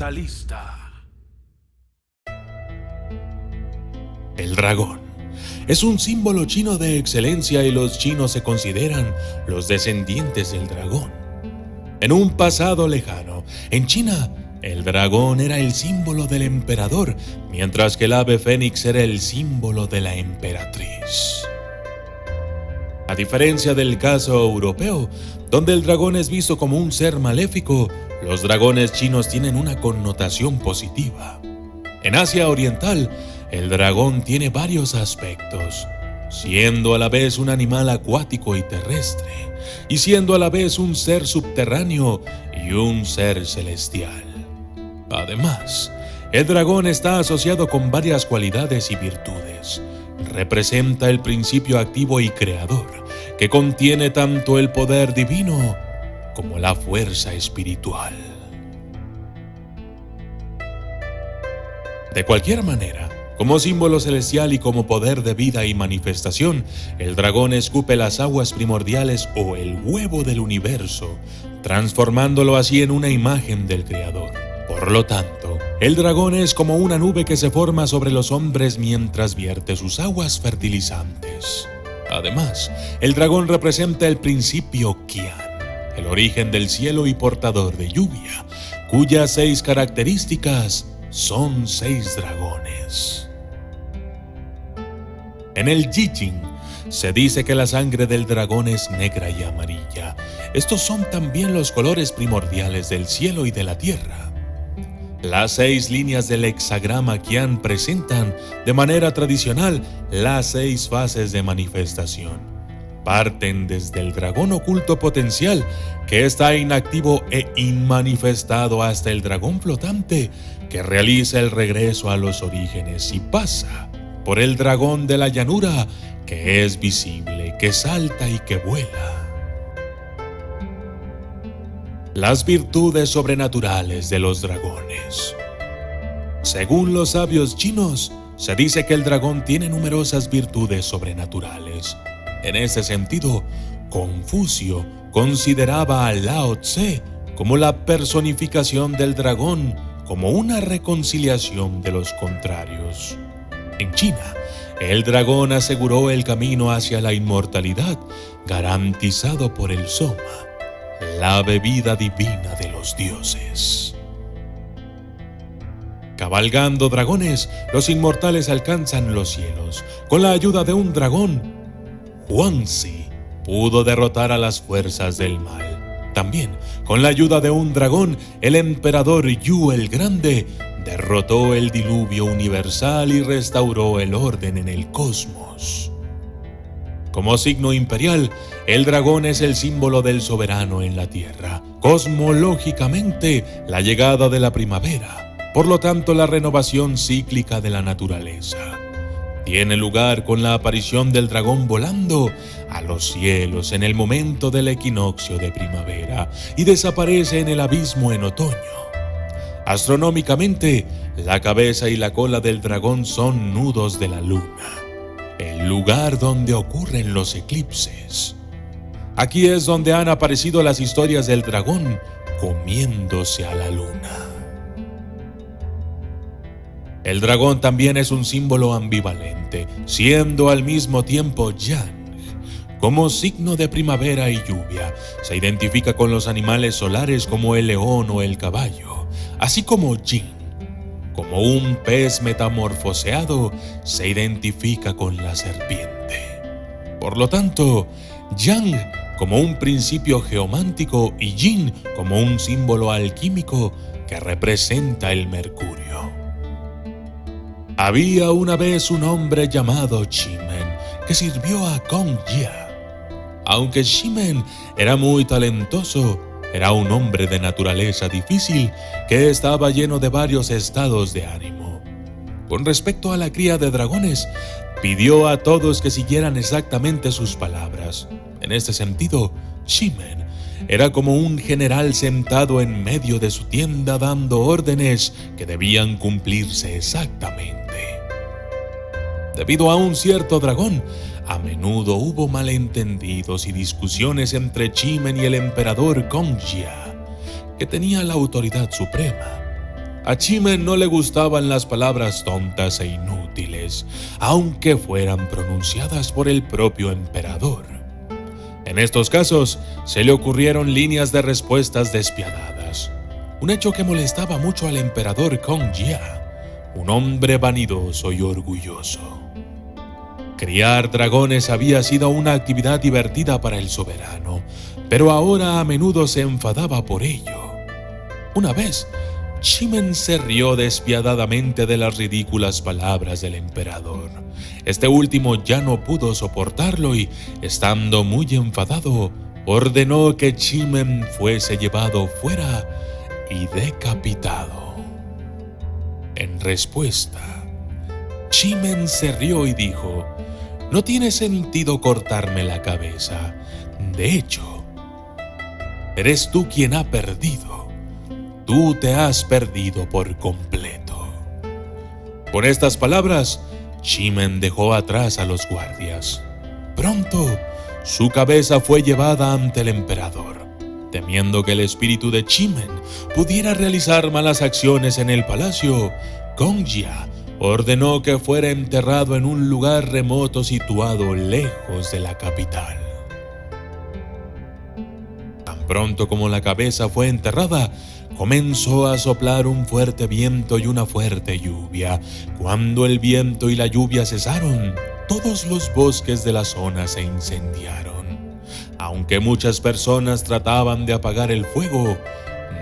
Mentalista. El dragón es un símbolo chino de excelencia y los chinos se consideran los descendientes del dragón. En un pasado lejano, en China, el dragón era el símbolo del emperador, mientras que el ave fénix era el símbolo de la emperatriz. A diferencia del caso europeo, donde el dragón es visto como un ser maléfico, los dragones chinos tienen una connotación positiva. En Asia Oriental, el dragón tiene varios aspectos, siendo a la vez un animal acuático y terrestre, y siendo a la vez un ser subterráneo y un ser celestial. Además, el dragón está asociado con varias cualidades y virtudes. Representa el principio activo y creador, que contiene tanto el poder divino como la fuerza espiritual. De cualquier manera, como símbolo celestial y como poder de vida y manifestación, el dragón escupe las aguas primordiales o el huevo del universo, transformándolo así en una imagen del Creador. Por lo tanto, el dragón es como una nube que se forma sobre los hombres mientras vierte sus aguas fertilizantes. Además, el dragón representa el principio Qian, el origen del cielo y portador de lluvia, cuyas 6 características son 6 dragones. En el I Ching se dice que la sangre del dragón es negra y amarilla. Estos son también los colores primordiales del cielo y de la tierra. Las 6 líneas del hexagrama Qian presentan de manera tradicional las 6 fases de manifestación. Parten desde el dragón oculto potencial, que está inactivo e inmanifestado, hasta el dragón flotante, que realiza el regreso a los orígenes, y pasa por el dragón de la llanura, que es visible, que salta y que vuela. Las virtudes sobrenaturales de los dragones. Según los sabios chinos, se dice que el dragón tiene numerosas virtudes sobrenaturales. En ese sentido, Confucio consideraba a Lao Tse como la personificación del dragón, como una reconciliación de los contrarios. En China, el dragón aseguró el camino hacia la inmortalidad, garantizado por el Soma, la bebida divina de los dioses. Cabalgando dragones, los inmortales alcanzan los cielos. Con la ayuda de un dragón, Huangzi pudo derrotar a las fuerzas del mal. También, con la ayuda de un dragón, el emperador Yu el Grande derrotó el diluvio universal y restauró el orden en el cosmos. Como signo imperial, el dragón es el símbolo del soberano en la tierra. Cosmológicamente, la llegada de la primavera, por lo tanto la renovación cíclica de la naturaleza, tiene lugar con la aparición del dragón volando a los cielos en el momento del equinoccio de primavera y desaparece en el abismo en otoño. Astronómicamente, la cabeza y la cola del dragón son nudos de la luna, el lugar donde ocurren los eclipses. Aquí es donde han aparecido las historias del dragón comiéndose a la luna. El dragón también es un símbolo ambivalente, siendo al mismo tiempo yang. Como signo de primavera y lluvia, se identifica con los animales solares como el león o el caballo, así como yin. Como un pez metamorfoseado, se identifica con la serpiente. Por lo tanto, yang como un principio geomántico y yin como un símbolo alquímico que representa el mercurio. Había una vez un hombre llamado Shimen que sirvió a Kong Jia. Aunque Shimen era muy talentoso, era un hombre de naturaleza difícil que estaba lleno de varios estados de ánimo. Con respecto a la cría de dragones, pidió a todos que siguieran exactamente sus palabras. En este sentido, Shimen era como un general sentado en medio de su tienda dando órdenes que debían cumplirse exactamente. Debido a un cierto dragón, a menudo hubo malentendidos y discusiones entre Shimen y el emperador Gong Jia, que tenía la autoridad suprema. A Chimmen no le gustaban las palabras tontas e inútiles, aunque fueran pronunciadas por el propio emperador. En estos casos, se le ocurrieron líneas de respuestas despiadadas, un hecho que molestaba mucho al emperador Kong-Jia, un hombre vanidoso y orgulloso. Criar dragones había sido una actividad divertida para el soberano, pero ahora a menudo se enfadaba por ello. Una vez, Chimmen se rió despiadadamente de las ridículas palabras del emperador. Este último ya no pudo soportarlo y, estando muy enfadado, ordenó que Chimmen fuese llevado fuera y decapitado. En respuesta, Chimmen se rió y dijo: «No tiene sentido cortarme la cabeza. De hecho, eres tú quien ha perdido. Tú te has perdido por completo». Con estas palabras, Chimmen dejó atrás a los guardias. Pronto, su cabeza fue llevada ante el emperador. Temiendo que el espíritu de Chimmen pudiera realizar malas acciones en el palacio, Kong-Jia ordenó que fuera enterrado en un lugar remoto situado lejos de la capital. Tan pronto como la cabeza fue enterrada, comenzó a soplar un fuerte viento y una fuerte lluvia. Cuando el viento y la lluvia cesaron, todos los bosques de la zona se incendiaron. Aunque muchas personas trataban de apagar el fuego,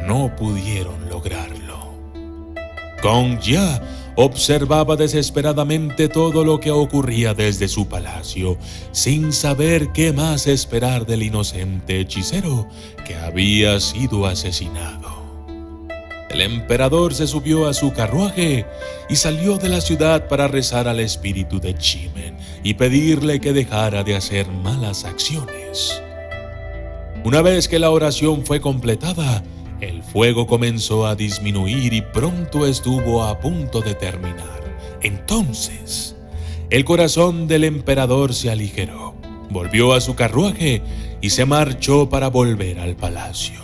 no pudieron lograrlo. Kong-Jia observaba desesperadamente todo lo que ocurría desde su palacio, sin saber qué más esperar del inocente hechicero que había sido asesinado. El emperador se subió a su carruaje y salió de la ciudad para rezar al espíritu de Chimmen y pedirle que dejara de hacer malas acciones. Una vez que la oración fue completada, el fuego comenzó a disminuir y pronto estuvo a punto de terminar. Entonces, el corazón del emperador se aligeró, volvió a su carruaje y se marchó para volver al palacio.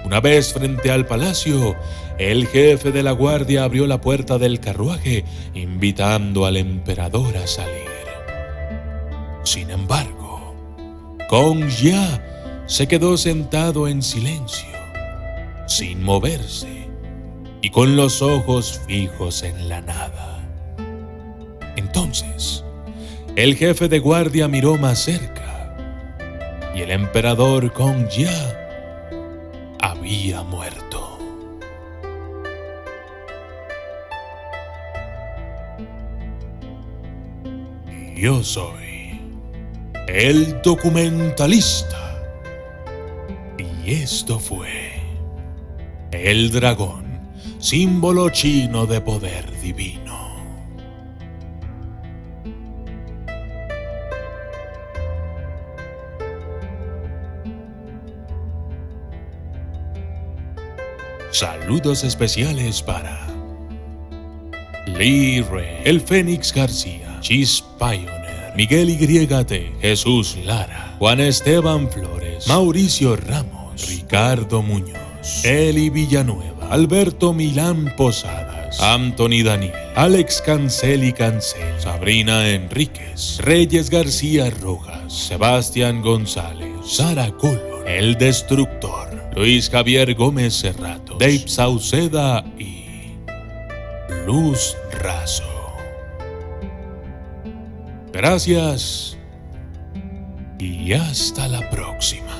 Una vez frente al palacio, el jefe de la guardia abrió la puerta del carruaje, invitando al emperador a salir. Sin embargo, Kong-Jia se quedó sentado en silencio, sin moverse y con los ojos fijos en la nada. Entonces, el jefe de guardia miró más cerca y el emperador Kong-Jia había muerto. Yo soy el documentalista y esto fue el dragón, símbolo chino de poder divino. Saludos especiales para Lee Rey, El Fénix García, Cheese Pioneer, Miguel YT, Jesús Lara, Juan Esteban Flores, Mauricio Ramos, Ricardo Muñoz, Eli Villanueva, Alberto Milán Posadas, Anthony Daniel, Alex Cancel, Sabrina Enríquez, Reyes García Rojas, Sebastián González, Sara Colón, El Destructor, Luis Javier Gómez Cerrato, Dave Sauceda y Luz Razo. Gracias y hasta la próxima.